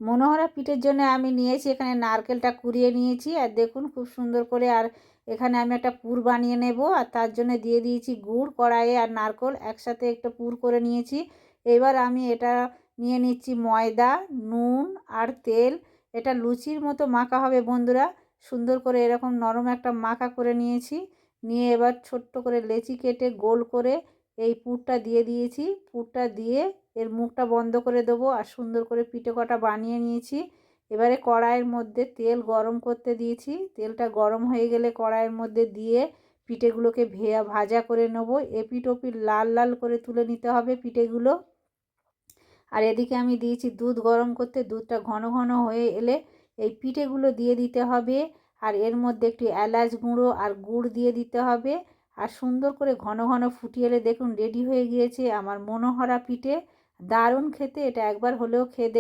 মনোহরা পিঠের জন্য আমি নিয়েছি এখানে নারকেলটা কুড়িয়ে নিয়েছি, আর দেখুন খুব সুন্দর করে। আর এখানে আমি একটা পুর বানিয়ে নেব, আর তার জন্য দিয়ে দিয়েছি গুড় কড়াইয়ে আর নারকেল একসাথে একটা পুর করে নিয়েছি। এবার আমি এটা নিয়ে নিচ্ছি ময়দা, নুন আর তেল। এটা লুচির মতো মাখা হবে বন্ধুরা, সুন্দর করে এরকম নরম একটা মাখা করে নিয়েছি। নিয়ে এবার ছোট্ট করে লেচি কেটে গোল করে এই পুরটা দিয়ে দিয়েছি। পুরটা দিয়ে এর মুখটা বন্ধ করে দেবো, আর সুন্দর করে পিঠে কটা বানিয়ে নিয়েছি। এবারে কড়াইয়ের মধ্যে তেল গরম করতে দিয়েছি। তেলটা গরম হয়ে গেলে কড়াইয়ের মধ্যে দিয়ে পিঠেগুলোকে ভাজা করে নেবো। এপিঠ ওপিঠ লাল লাল করে তুলে নিতে হবে পিঠেগুলো। আর এদিকে আমি দিয়েছি দুধ গরম করতে, দুধটা ঘন ঘন হয়ে এলে এই পিঠেগুলো দিয়ে দিতে হবে। আর এর মধ্যে একটু এলাচ গুঁড়ো আর গুড় দিয়ে দিতে হবে। আর সুন্দর করে ঘন ঘন ফুটিয়ে এলে দেখুন রেডি হয়ে গিয়েছে আমার মনোহরা পিঠে। দারুণ খেতে, এটা একবার হলেও খেয়ে